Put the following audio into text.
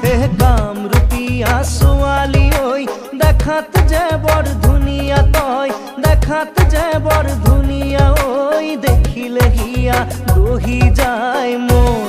হে কামৰূপিয়া ছোৱালী ঐ দেখাত যে বৰ ধুনীয়া তই দেখাত যে বৰ ধুনীয়া ঐ দেখিলে হিয়া দহি যায় মোৰ